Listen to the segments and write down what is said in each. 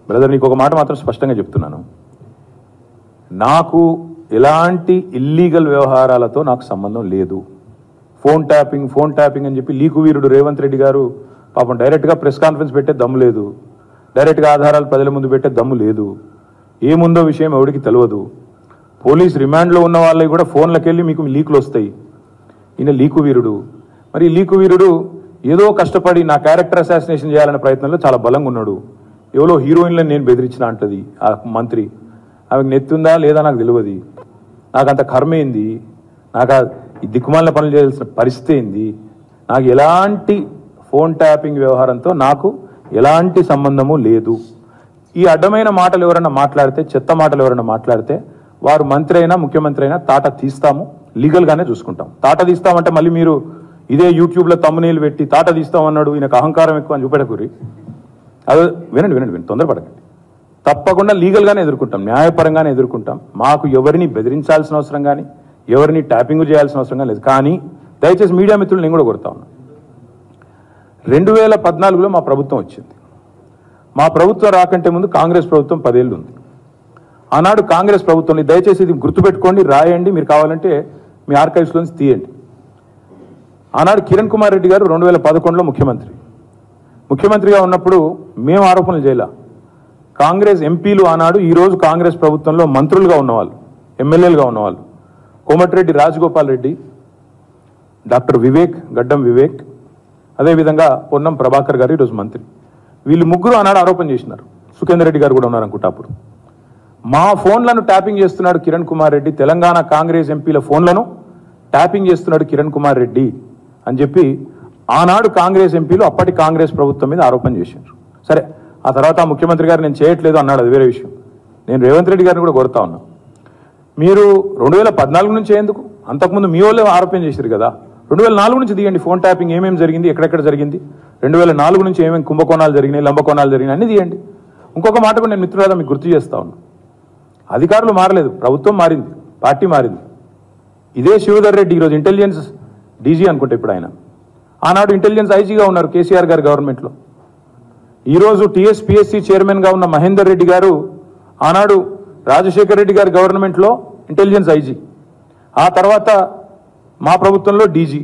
Brother నీకు ఒక మాట మాత్రం స్పష్టంగా చెప్తున్నాను, నాకు ఎలాంటి ఇల్లీగల్ వ్యవహారాలతో నాకు సంబంధం లేదు. ఫోన్ ట్యాపింగ్ అని చెప్పి లీకు వీరుడు రేవంత్ రెడ్డి గారు పాపం డైరెక్ట్గా ప్రెస్ కాన్ఫరెన్స్ పెట్టే దమ్ము లేదు, డైరెక్ట్గా ఆధారాలు ప్రజల ముందు పెట్టే దమ్ము లేదు, ఏముందో విషయం ఎవరికి తెలియదు. పోలీస్ రిమాండ్లో ఉన్న వాళ్ళకి కూడా ఫోన్లకు వెళ్ళి మీకు లీకులు వస్తాయి. ఈయన లీకు వీరుడు. మరి లీకు వీరుడు ఏదో కష్టపడి నా క్యారెక్టర్ అసాసినేషన్ చేయాలనే ప్రయత్నంలో చాలా బలంగా ఉన్నాడు. ఎవరో హీరోయిన్లను నేను బెదిరించిన అంటది ఆ మంత్రి. ఆమెకు నెత్తుందా లేదా నాకు తెలియదు. నాకు అంత కర్మ ఏంది, నాకు ఈ దిక్కుమాలిన పనులు చేయాల్సిన పరిస్థితి ఏంది, నాకు ఎలాంటి ఫోన్ ట్యాపింగ్ వ్యవహారంతో నాకు ఎలాంటి సంబంధము లేదు. ఈ అడ్డమైన మాటలు ఎవరైనా మాట్లాడితే, చెత్త మాటలు ఎవరైనా మాట్లాడితే వారు మంత్రి అయినా ముఖ్యమంత్రి అయినా తాట తీస్తాము, లీగల్గానే చూసుకుంటాం. తాట తీస్తామంటే మళ్ళీ మీరు ఇదే యూట్యూబ్లో తమ్మునీళ్ళు పెట్టి తాట తీస్తామన్నాడు ఈయనకు అహంకారం ఎక్కువ అని చూపెట్టకూరి. అదే వినండి తొందరపడకండి. తప్పకుండా లీగల్గానే ఎదుర్కొంటాం, న్యాయపరంగానే ఎదుర్కొంటాం. మాకు ఎవరిని బెదిరించాల్సిన అవసరం కానీ ఎవరిని ట్యాపింగ్ చేయాల్సిన అవసరం కానీ లేదు. కానీ దయచేసి మీడియా మిత్రులు నేను కూడా కొడతా ఉన్నా, 2014లో మా ప్రభుత్వం వచ్చింది. మా ప్రభుత్వం రాకంటే ముందు కాంగ్రెస్ ప్రభుత్వం 10 ఏళ్ళు ఉంది. ఆనాడు కాంగ్రెస్ ప్రభుత్వంలో దయచేసి ఇది గుర్తుపెట్టుకోండి, రాయండి, మీరు కావాలంటే మీ ఆర్కైవ్స్లోంచి తీయండి. ఆనాడు కిరణ్ కుమార్ రెడ్డి గారు 2011లో ముఖ్యమంత్రిగా ఉన్నప్పుడు మేము ఆరోపణలు చేయాల. కాంగ్రెస్ ఎంపీలు ఆనాడు ఈరోజు కాంగ్రెస్ ప్రభుత్వంలో మంత్రులుగా ఉన్నవాళ్ళు, ఎమ్మెల్యేలుగా ఉన్నవాళ్ళు, కోమటిరెడ్డి రాజగోపాల్ రెడ్డి, డాక్టర్ గడ్డం వివేక్, అదేవిధంగా పొన్నం ప్రభాకర్ గారు ఈరోజు మంత్రి. వీళ్ళు ముగ్గురు ఆనాడు ఆరోపణ చేసినారు. సుఖేందర్ రెడ్డి గారు కూడా ఉన్నారు అనుకుంటా. అప్పుడు మా ఫోన్లను ట్యాపింగ్ చేస్తున్నాడు కిరణ్ కుమార్ రెడ్డి, తెలంగాణ కాంగ్రెస్ ఎంపీల ఫోన్లను ట్యాపింగ్ చేస్తున్నాడు కిరణ్ కుమార్ రెడ్డి అని చెప్పి ఆనాడు కాంగ్రెస్ ఎంపీలు అప్పటి కాంగ్రెస్ ప్రభుత్వం మీద ఆరోపణ చేశారు. సరే, ఆ తర్వాత ముఖ్యమంత్రి గారు నేను చేయట్లేదు అన్నాడు, అది వేరే విషయం. నేను రేవంత్ రెడ్డి గారిని కూడా కోరుతా ఉన్నా, మీరు 2014 నుంచి ఎందుకు, అంతకుముందు మీ వాళ్ళే ఆరోపణ చేశారు కదా, 2004 నుంచి తీయండి. ఫోన్ ట్యాపింగ్ ఏమేమి జరిగింది, ఎక్కడెక్కడ జరిగింది, 2004 నుంచి ఏమేమి కుంభకోణాలు జరిగినాయి, లంబకోణాలు జరిగినాయి అన్ని తీయండి. ఇంకొక మాట కూడా నేను మిత్రులారా మీకు గుర్తు చేస్తా ఉన్నా, అధికారులు మారలేదు, ప్రభుత్వం మారింది, పార్టీ మారింది. ఇదే శివధర్ రెడ్డి ఈరోజు ఇంటెలిజెన్స్ డీజీ అనుకుంటే ఇప్పుడు ఆయన, ఆనాడు ఇంటెలిజెన్స్ ఐజీగా ఉన్నారు కేసీఆర్ గారి గవర్నమెంట్లో. ఈరోజు టీఎస్పీఎస్సీ చైర్మన్గా ఉన్న మహేందర్ రెడ్డి గారు ఆనాడు రాజశేఖర్ రెడ్డి గారి గవర్నమెంట్లో ఇంటెలిజెన్స్ ఐజీ, ఆ తర్వాత మా ప్రభుత్వంలో డీజీ,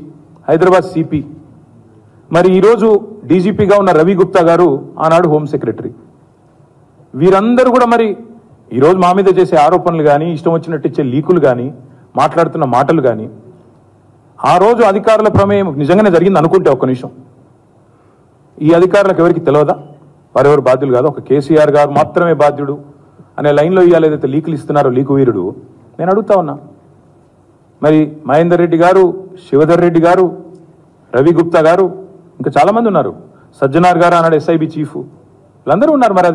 హైదరాబాద్ సిపి. మరి ఈరోజు డీజీపీగా ఉన్న రవి గుప్తా గారు ఆనాడు హోమ్ సెక్రటరీ. వీరందరూ కూడా మరి ఈరోజు మా మీద చేసే ఆరోపణలు కానీ, ఇష్టం వచ్చినట్టు ఇచ్చే లీకులు కానీ, మాట్లాడుతున్న మాటలు కానీ, ఆ రోజు అధికారుల ప్రమేయం నిజంగానే జరిగింది అనుకుంటే ఒక్క నిమిషం, ఈ అధికారులకు ఎవరికి తెలియదా, వారెవరు బాధ్యులు కాదు, ఒక కేసీఆర్ గారు మాత్రమే బాధ్యుడు అనే లైన్లో ఇవాళ ఏదైతే లీకులు ఇస్తున్నారో లీకు వీరుడు, నేను అడుగుతా ఉన్నా. మరి మహేందర్ రెడ్డి గారు, శివధర్ రెడ్డి గారు, రవి గుప్తా గారు, ఇంకా చాలామంది ఉన్నారు, సజ్జనార్ గారు ఆనాడు ఎస్ఐబి చీఫ్, వీళ్ళందరూ ఉన్నారు. మరి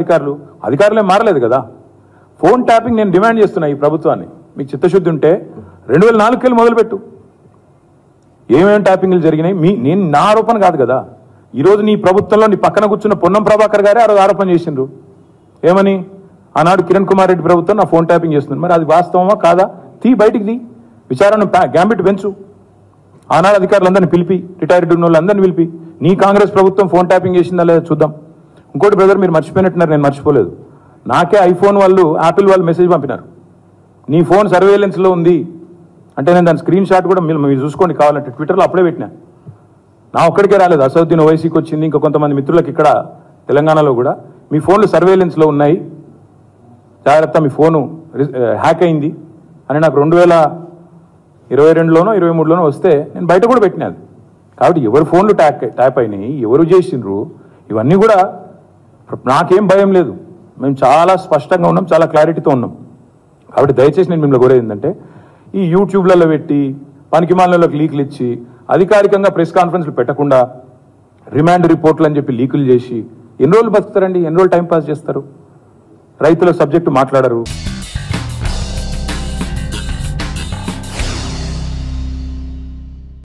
అధికారులే మారలేదు కదా. ఫోన్ ట్యాపింగ్ నేను డిమాండ్ చేస్తున్నా ఈ ప్రభుత్వాన్ని, మీకు చిత్తశుద్ధి ఉంటే 2004 వెళ్ళి మొదలుపెట్టు, ఏమేమి ట్యాపింగ్లు జరిగినాయి. నేను నా ఆరోపణ కాదు కదా, ఈరోజు నీ ప్రభుత్వంలో నీ పక్కన కూర్చున్న పొన్నం ప్రభాకర్ గారే ఆ రోజు ఆరోపణ చేసిండ్రు. ఏమని, ఆనాడు కిరణ్ కుమార్ రెడ్డి ప్రభుత్వం నా ఫోన్ ట్యాపింగ్ చేస్తుంది. మరి అది వాస్తవమా కాదా, బయటికి తీ, విచారణ గ్యాంబిట్ పెంచు. ఆనాడు అధికారులందరినీ పిలిపి, రిటైర్డ్ ఉన్న వాళ్ళందరినీ పిలిపి, నీ కాంగ్రెస్ ప్రభుత్వం ఫోన్ ట్యాపింగ్ చేసిందా లేదా చూద్దాం. ఇంకోటి బ్రదర్, మీరు మర్చిపోయినట్టున్నారు, నేను మర్చిపోలేదు. నాకే ఐఫోన్ వాళ్ళు, యాపిల్ వాళ్ళు మెసేజ్ పంపినారు, నీ ఫోన్ సర్వేలెన్స్లో ఉంది అంటే. నేను దాని స్క్రీన్ షాట్ కూడా మీరు చూసుకోండి కావాలంటే, ట్విట్టర్లో అప్పుడే పెట్టినా. నా ఒక్కడికే రాలేదు, అసదుద్దీన్ ఓవైసీకి వచ్చింది, ఇంకా కొంతమంది మిత్రులకు ఇక్కడ తెలంగాణలో కూడా, మీ ఫోన్లు సర్వేలెన్స్లో ఉన్నాయి, జాగ్రత్త, మీ ఫోను హ్యాక్ అయింది అని నాకు 2022లోనో 2023లోనో వస్తే నేను బయట కూడా పెట్టినది. కాబట్టి ఎవరు ఫోన్లు ట్యాప్ అయినాయి, ఎవరు చేసిండ్రు, ఇవన్నీ కూడా నాకేం భయం లేదు. మేము చాలా స్పష్టంగా ఉన్నాం, చాలా క్లారిటీతో ఉన్నాం. కాబట్టి దయచేసి నేను మిమ్మల్ని కోరేది ఏంటంటే, ఈ యూట్యూబ్లలో పెట్టి పనికిమాలలోకి లీకులు ఇచ్చి అధికారికంగా ప్రెస్ కాన్ఫరెన్స్లు పెట్టకుండా రిమాండ్ రిపోర్ట్లు అని చెప్పి లీకులు చేసి ఎన్ని రోజులు బతుకుతారండి, ఎన్ని రోజులు టైం పాస్ చేస్తారు, రైతుల సబ్జెక్టు మాట్లాడరు.